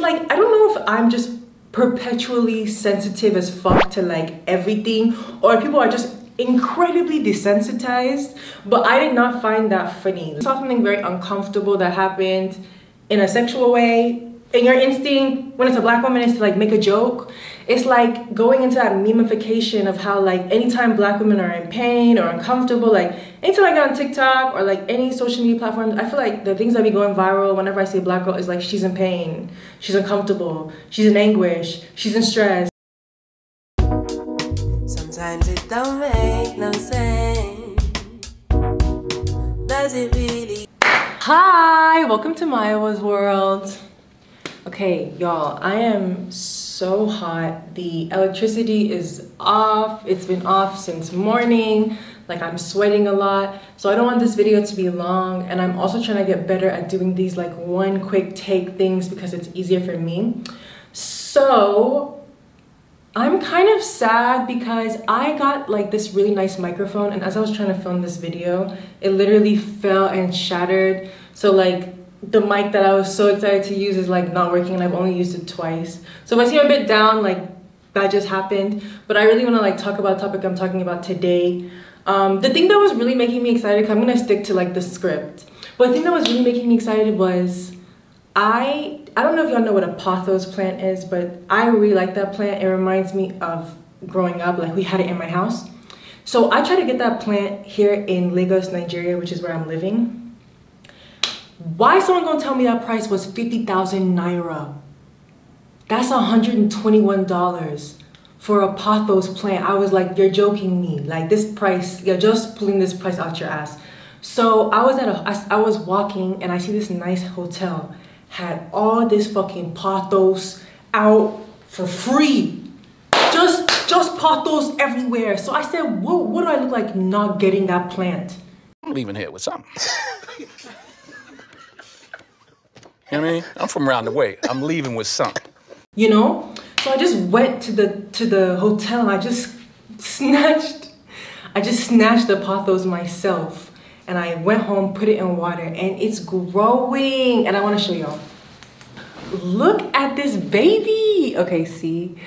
like, I don't know if I'm just perpetually sensitive as fuck to like everything, or people are just incredibly desensitized, but I did not find that funny. I saw something very uncomfortable that happened in a sexual way, and your instinct when it's a black woman is to like make a joke. It's like going into that memification of how like anytime black women are in pain or uncomfortable, like anytime I get on TikTok or like any social media platforms, I feel like the things that be going viral whenever I say black girl is like she's in pain, she's uncomfortable, she's in anguish, she's in stress. Sometimes it don't make no sense. Does it really? Hi, welcome to Mayowa's world. Okay, y'all, I am so hot. The electricity is off. It's been off since morning. Like, I'm sweating a lot. So I don't want this video to be long. And I'm also trying to get better at doing these like one quick take things because it's easier for me. So I'm kind of sad because I got like this really nice microphone, and as I was trying to film this video, it literally fell and shattered. So like the mic that I was so excited to use is like not working, and I've only used it twice. So if I seem a bit down, like that just happened. But I really want to like talk about the topic I'm talking about today. The thing that was really making me excited, 'cause I'm gonna stick to like the script, but the thing that was really making me excited was I don't know if y'all know what a pothos plant is, but I really like that plant. It reminds me of growing up, like we had it in my house. So I tried to get that plant here in Lagos, Nigeria, which is where I'm living. Why is someone gonna tell me that price was 50,000 naira? That's $121 for a pothos plant. I was like, you're joking me. Like, this price, you're just pulling this price out your ass. So I was walking and I see this nice hotel had all this fucking pothos out for free. Just pothos everywhere. So I said, what do I look like not getting that plant? I'm leaving here with something. You know what I mean? I'm from around the way. I'm leaving with something. You know? So I just went to the hotel and I just snatched the pothos myself. And I went home, put it in water, and it's growing. And I want to show y'all. Look at this baby. Okay, see?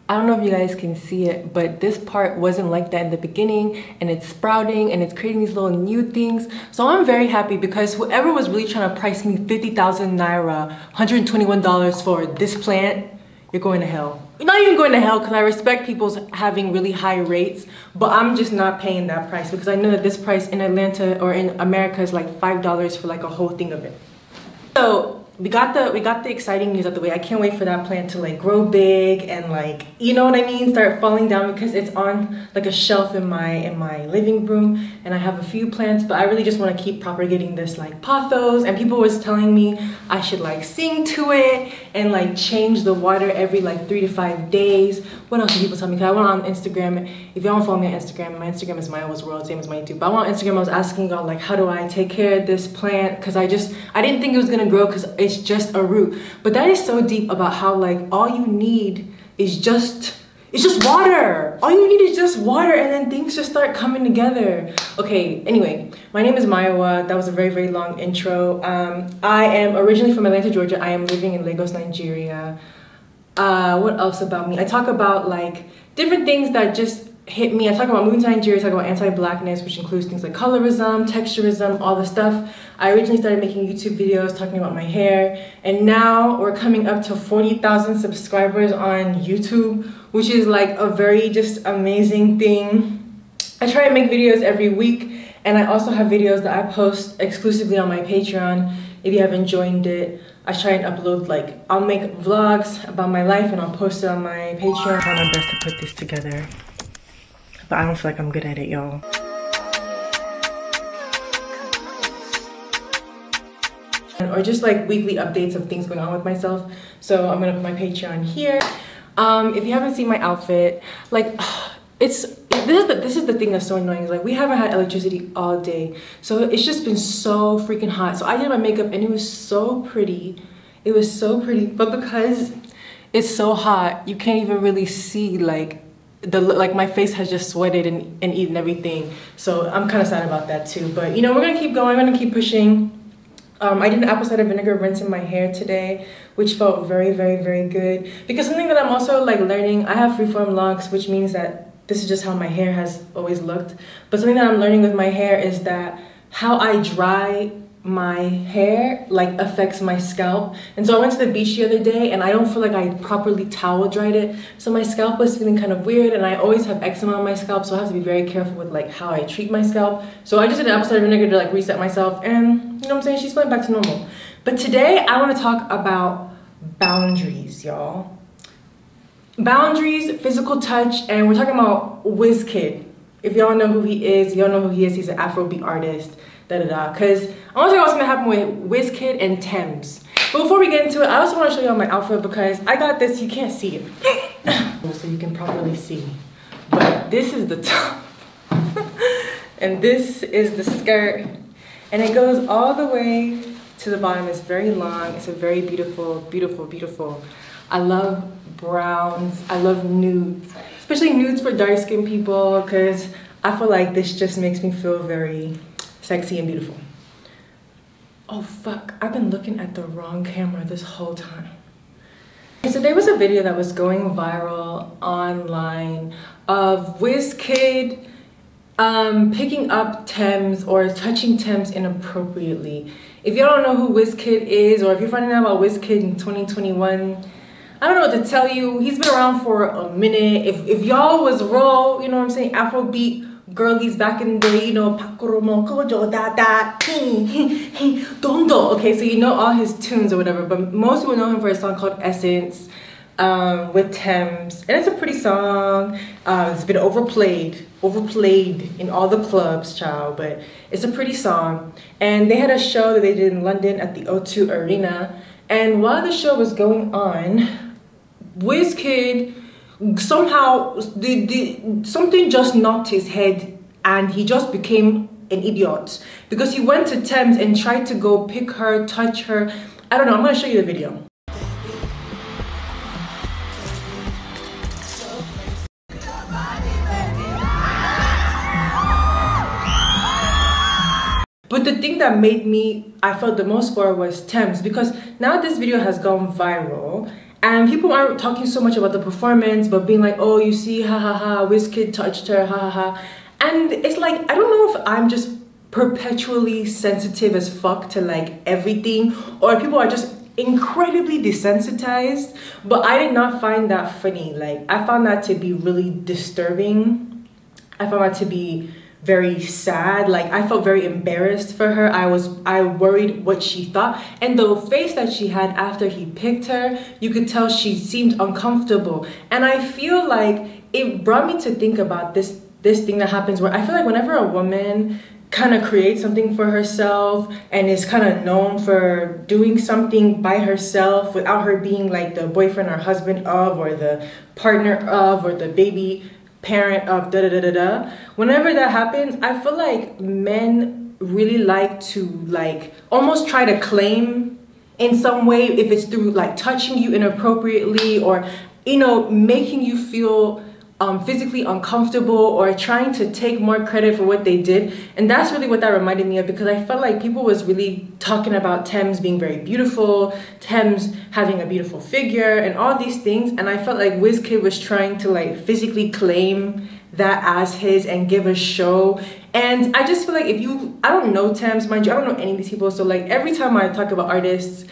I don't know if you guys can see it, but this part wasn't like that in the beginning, and it's sprouting and it's creating these little new things. So I'm very happy because whoever was really trying to price me 50,000 naira, $121 for this plant, you're going to hell. You're not even going to hell, because I respect people's having really high rates, but I'm just not paying that price because I know that this price in Atlanta or in America is like $5 for like a whole thing of it. So we got the exciting news out the way. I can't wait for that plant to like grow big and like, you know what I mean, start falling down, because it's on like a shelf in my living room, and I have a few plants, but I really just want to keep propagating this like pothos. And people was telling me I should like sing to it and like change the water every like 3 to 5 days. What else did people tell me? Because I went on Instagram. If y'all don't follow me on Instagram, my Instagram is Mayowa's world, same as my YouTube. But I went on Instagram, I was asking y'all like, how do I take care of this plant? Because I didn't think it was gonna grow because it's just a root. But that is so deep about how like all you need is just water. All you need is just water, and then things just start coming together. Okay, anyway, my name is Mayowa. That was a very, very long intro. I am originally from Atlanta, Georgia. I am living in Lagos, Nigeria. What else about me? I talk about like different things that just hit me. I talk about moving to Nigeria, I talk about anti-blackness, which includes things like colorism, texturism, all the stuff. I originally started making YouTube videos talking about my hair, and now we're coming up to 40,000 subscribers on YouTube, which is like a very just amazing thing. I try to make videos every week, and I also have videos that I post exclusively on my Patreon. If you haven't joined it, I try and upload, like, I'll make vlogs about my life and I'll post it on my Patreon. I try my best to put this together, but I don't feel like I'm good at it, y'all. Or just like weekly updates of things going on with myself. So I'm gonna put my Patreon here. If you haven't seen my outfit, like, this is the thing that's so annoying, is like we haven't had electricity all day, so it's just been so freaking hot. So I did my makeup and it was so pretty. It was so pretty, but because it's so hot, you can't even really see like my face has just sweated and eaten everything. So I'm kind of sad about that too. But you know, we're gonna keep going. We're gonna keep pushing. I did an apple cider vinegar rinse in my hair today, which felt very, very, very good. Because something that I'm also like learning, I have freeform locks, which means that this is just how my hair has always looked. But something that I'm learning with my hair is that how I dry my hair like affects my scalp. And so I went to the beach the other day and I don't feel like I properly towel dried it. So my scalp was feeling kind of weird, and I always have eczema on my scalp, so I have to be very careful with like how I treat my scalp. So I just did an apple cider vinegar to like reset myself, and you know what I'm saying, she's going back to normal. But today I want to talk about boundaries, y'all. Boundaries, physical touch, and we're talking about Wizkid. If y'all know who he is, y'all know who he is. He's an Afrobeat artist. Because I want to tell you what's going to happen with Wizkid and Thames. But before we get into it, I also want to show y'all my outfit because I got this. You can't see it. So you can properly see. But this is the top. And this is the skirt. And it goes all the way to the bottom. It's very long. It's a very beautiful, beautiful, beautiful. I love browns. I love nudes. Especially nudes for dark-skinned people, because I feel like this just makes me feel very sexy and beautiful. Oh fuck, I've been looking at the wrong camera this whole time. So there was a video that was going viral online of Wizkid picking up Thames or touching Thames inappropriately. If you don't know who Wizkid is, or if you're finding out about Wizkid in 2021, I don't know what to tell you. He's been around for a minute. If y'all was raw, you know what I'm saying, Afrobeat girlies back in the day, you know, okay, so you know all his tunes or whatever, but most people know him for a song called Essence with Thames, and it's a pretty song. It's been overplayed in all the clubs, child, but it's a pretty song. And they had a show that they did in London at the O2 Arena, and while the show was going on, Wizkid somehow something just knocked his head and he just became an idiot because he went to Thames and tried to go pick her, touch her. I don't know, I'm gonna show you the video. But the thing that made I felt the most for was Thames, because now this video has gone viral and people aren't talking so much about the performance, but being like, oh, you see, ha ha ha, Wizkid touched her, ha ha ha. And it's like, I don't know if I'm just perpetually sensitive as fuck to like everything, or people are just incredibly desensitized, but I did not find that funny. Like, I found that to be really disturbing. I found that to be very sad. Like, I felt very embarrassed for her. I worried what she thought, and the face that she had after he picked her, you could tell she seemed uncomfortable. And I feel like it brought me to think about this thing that happens where I feel like whenever a woman kind of creates something for herself and is kind of known for doing something by herself without her being like the boyfriend or husband of, or the partner of, or the baby parent of whenever that happens, I feel like men really like to like almost try to claim in some way, if it's through like touching you inappropriately, or you know, making you feel physically uncomfortable, or trying to take more credit for what they did. And that's really what that reminded me of, because I felt like people was really talking about Thames being very beautiful, Thames having a beautiful figure, and all these things. And I felt like Wizkid was trying to like physically claim that as his and give a show. And I just feel like I don't know Thames, mind you, I don't know any of these people. So like every time I talk about artists,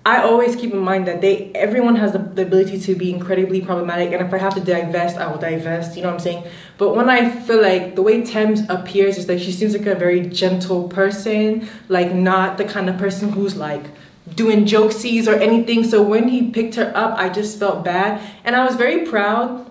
I always keep in mind that everyone has the ability to be incredibly problematic, and if I have to divest, I will divest, you know what I'm saying? But when I feel like the way Thames appears is like she seems like a very gentle person, like not the kind of person who's like doing jokesies or anything. So when he picked her up, I just felt bad, and I was very proud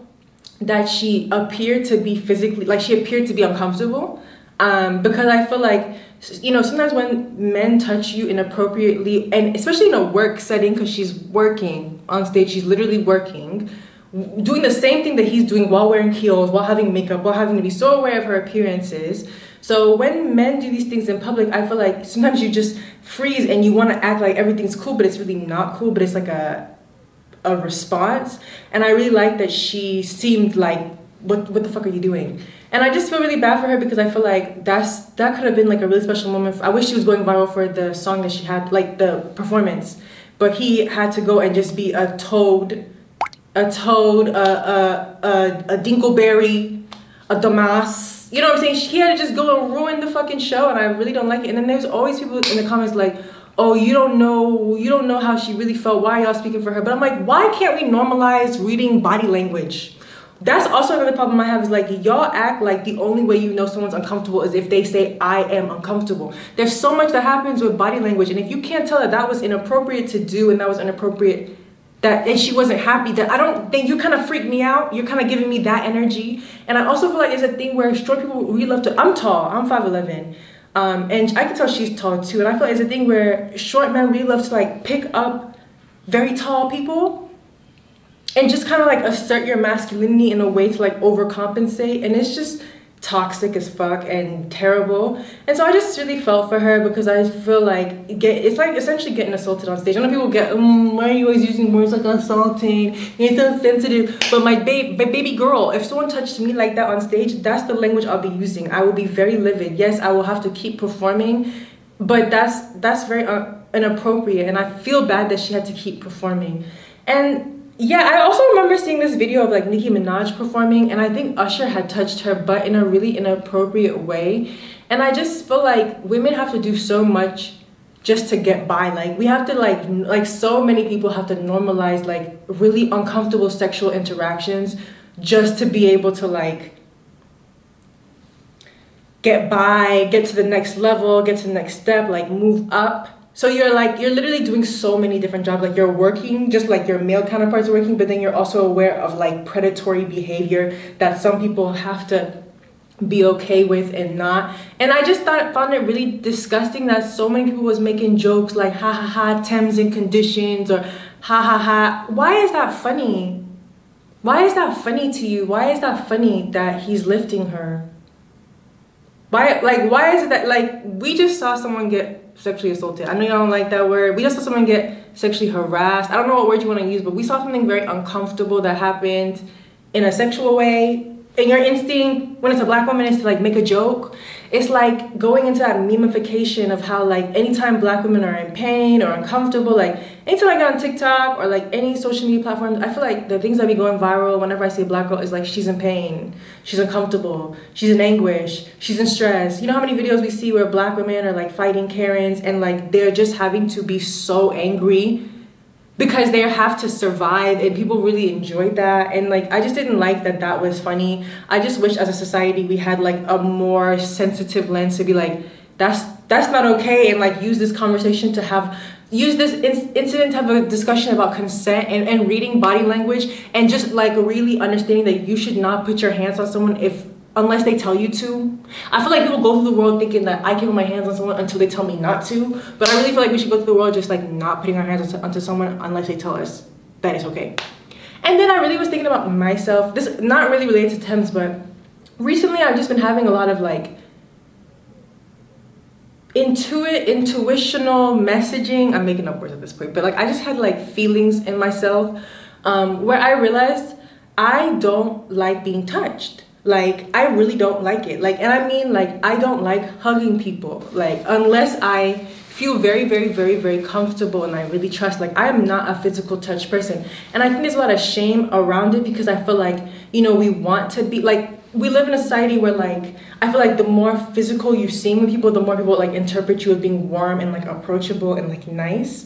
that she appeared to be physically, like she appeared to be uncomfortable, because I feel like, you know, sometimes when men touch you inappropriately, and especially in a work setting, because she's working on stage, she's literally working, doing the same thing that he's doing while wearing heels, while having makeup, while having to be so aware of her appearances. So when men do these things in public, I feel like sometimes you just freeze and you want to act like everything's cool, but it's really not cool, but it's like a response. And I really like that she seemed like, what the fuck are you doing? And I just feel really bad for her because I feel like that could have been like a really special moment. I wish she was going viral for the song that she had, like the performance. But he had to go and just be a toad, a Dinkleberry, a Damas. You know what I'm saying? He had to just go and ruin the fucking show, and I really don't like it. And then there's always people in the comments like, oh, you don't know how she really felt. Why are y'all speaking for her? But I'm like, why can't we normalize reading body language? That's also another problem I have is like, y'all act like the only way you know someone's uncomfortable is if they say, I am uncomfortable. There's so much that happens with body language. And if you can't tell that was inappropriate to do and that was inappropriate, and she wasn't happy, that I don't think you kind of freak me out. You're kind of giving me that energy. And I also feel like it's a thing where short people really love to, I'm tall, I'm 5'11". And I can tell she's tall too. And I feel like it's a thing where short men really love to like pick up very tall people and just kind of like assert your masculinity in a way to like overcompensate. And it's just toxic as fuck and terrible. And so I just really felt for her because I feel like it's like essentially getting assaulted on stage. I know people get, why are you always using words like assaulting? You're so sensitive. But my baby girl, if someone touched me like that on stage, that's the language I'll be using. I will be very livid. Yes, I will have to keep performing, but that's very inappropriate. And I feel bad that she had to keep performing. And yeah, I also remember seeing this video of like Nicki Minaj performing, and I think Usher had touched her butt in a really inappropriate way. And I just feel like women have to do so much just to get by. Like we have to like so many people have to normalize like really uncomfortable sexual interactions just to be able to like get by, get to the next level, get to the next step, like move up. So you're literally doing so many different jobs. Like you're working just like your male counterparts are working, but then you're also aware of like predatory behavior that some people have to be okay with and not. And I just found it really disgusting that so many people was making jokes like ha ha ha terms and conditions or ha ha ha. Why is that funny? Why is that funny to you? Why is that funny that he's lifting her? Why is it that like we just saw someone get sexually assaulted? I know y'all don't like that word. We just saw someone get sexually harassed. I don't know what word you want to use, but we saw something very uncomfortable that happened in a sexual way. And your instinct when it's a black woman is to like make a joke. It's like going into that memification of how like anytime black women are in pain or uncomfortable, like anytime I get on TikTok or like any social media platforms, I feel like the things that be going viral whenever I say black girl is like she's in pain, she's uncomfortable, she's in anguish, she's in stress. You know how many videos we see where black women are like fighting Karens and like they're just having to be so angry because they have to survive, and people really enjoyed that. And like I just didn't like that was funny. I just wish as a society we had like a more sensitive lens to be like that's not okay, and like use this conversation to use this incident to have a discussion about consent and reading body language, and just like really understanding that you should not put your hands on someone unless they tell you to. I feel like people go through the world thinking that I can put my hands on someone until they tell me not to. But I really feel like we should go through the world just like not putting our hands onto someone unless they tell us that it's okay. And then I really was thinking about myself. This is not really related to Thames, but recently I've just been having a lot of like intuitional messaging. I'm making up words at this point, but like I just had like feelings in myself where I realized I don't like being touched. Like I really don't like it. Like, and I mean like I don't like hugging people, like unless I feel very, very, very, very comfortable and I really trust. Like I am not a physical touch person, and I think there's a lot of shame around it because I feel like, you know, we want to be like, we live in a society where like I feel like the more physical you seem with people, the more people like interpret you as being warm and like approachable and like nice,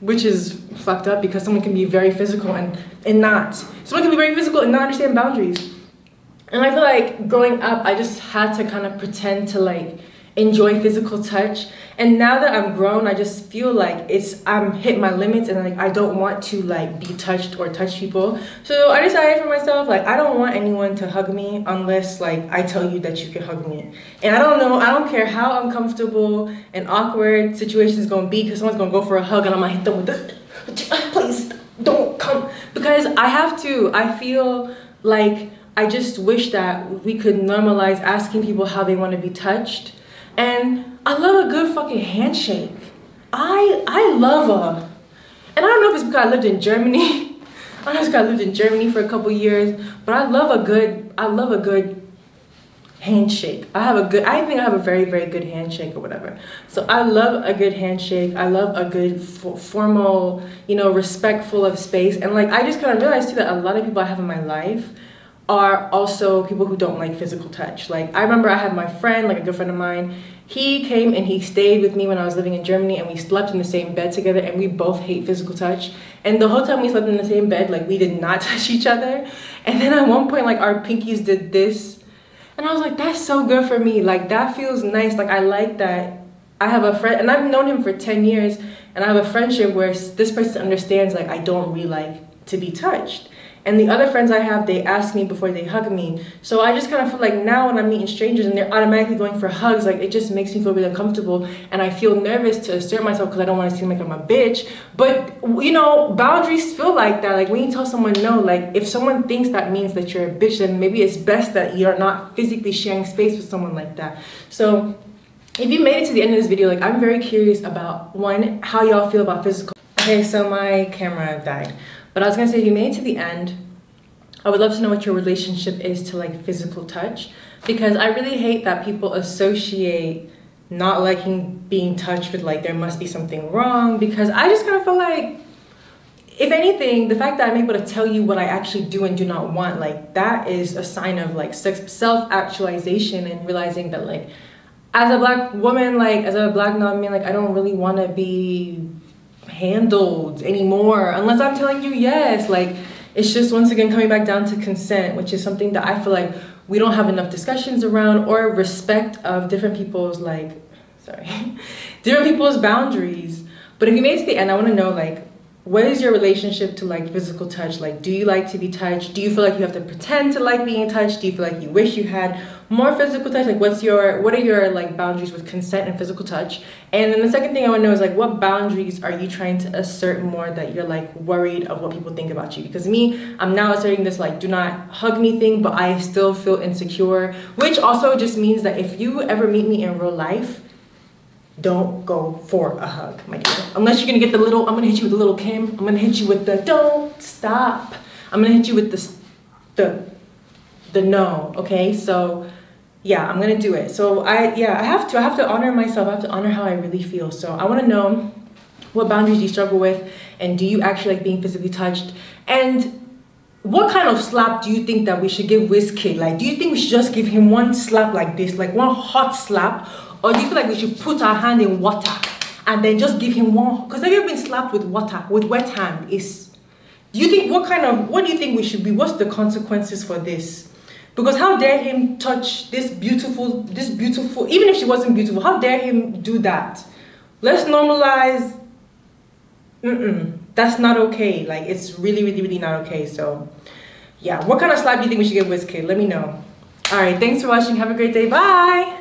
which is fucked up because someone can be very physical and not. Someone can be very physical and not understand boundaries. And I feel like growing up, I just had to kind of pretend to like enjoy physical touch. And now that I'm grown, I just feel like I'm hit my limits, and like I don't want to like be touched or touch people. So I decided for myself, like I don't want anyone to hug me unless like I tell you that you can hug me. And I don't care how uncomfortable and awkward situation is gonna be, because someone's gonna go for a hug and I'm gonna hit them with this, please don't come. Because I feel like I just wish that we could normalize asking people how they want to be touched. And I love a good fucking handshake. I love and I don't know if it's because I lived in Germany. I don't know if it's because I lived in Germany for a couple years, but I love a good handshake. I think I have a very, very good handshake or whatever. So I love a good handshake. I love a good formal, you know, respectful of space. And like, I just kind of realized too that a lot of people I have in my life are also people who don't like physical touch. Like, I remember I had my friend, like a good friend of mine, he came and he stayed with me when I was living in Germany, and we slept in the same bed together, and we both hate physical touch. And the whole time we slept in the same bed, like, we did not touch each other. And then at one point, like, our pinkies did this. And I was like, that's so good for me. Like, that feels nice. Like, I like that. I have a friend, and I've known him for 10 years, and I have a friendship where this person understands, like, I don't really like to be touched. And the other friends I have, they ask me before they hug me. So I just kind of feel like now when I'm meeting strangers and they're automatically going for hugs, like, it just makes me feel really uncomfortable. And I feel nervous to assert myself because I don't want to seem like I'm a bitch. But, you know, boundaries feel like that. Like, when you tell someone no, like, if someone thinks that means that you're a bitch, then maybe it's best that you're not physically sharing space with someone like that. So if you made it to the end of this video, like, I'm very curious about, one, how y'all feel about physical. Okay, so my camera died. But I was gonna say, if you made it to the end, I would love to know what your relationship is to like physical touch, because I really hate that people associate not liking being touched with like there must be something wrong, because I just kind of feel like, if anything, the fact that I'm able to tell you what I actually do and do not want, like that is a sign of like self-actualization and realizing that like as a black woman, like as a black non-man, like I don't really want to be handled anymore unless I'm telling you yes. Like, it's just once again coming back down to consent, which is something that I feel like we don't have enough discussions around, or respect of different people's like different people's boundaries. But if you made it to the end, I want to know, like, what is your relationship to like physical touch? Like, do you like to be touched? Do you feel like you have to pretend to like being touched? Do you feel like you wish you had more physical touch? Like, what are your like boundaries with consent and physical touch? And then the second thing I want to know is like, what boundaries are you trying to assert more that you're like worried of what people think about you? Because me, I'm now asserting this like do not hug me thing, but I still feel insecure, which also just means that if you ever meet me in real life, don't go for a hug, my dear. Unless you're gonna get the little, I'm gonna hit you with the little Kim. I'm gonna hit you with the don't stop. I'm gonna hit you with the no, okay? So yeah, I'm gonna do it. So I have to honor myself. I have to honor how I really feel. So I wanna know, what boundaries do you struggle with? And do you actually like being physically touched? And what kind of slap do you think that we should give Wizkid? Like, do you think we should just give him one slap like this, like one hot slap? Or do you feel like we should put our hand in water and then just give him one? Because have you ever been slapped with water, with wet hand? Do you think, what do you think we should be? What's the consequences for this? Because how dare him touch this beautiful, even if she wasn't beautiful, how dare him do that? Let's normalize, that's not okay. Like, it's really, really, really not okay. So yeah, what kind of slap do you think we should give Wizkid? Let me know. All right, thanks for watching. Have a great day. Bye.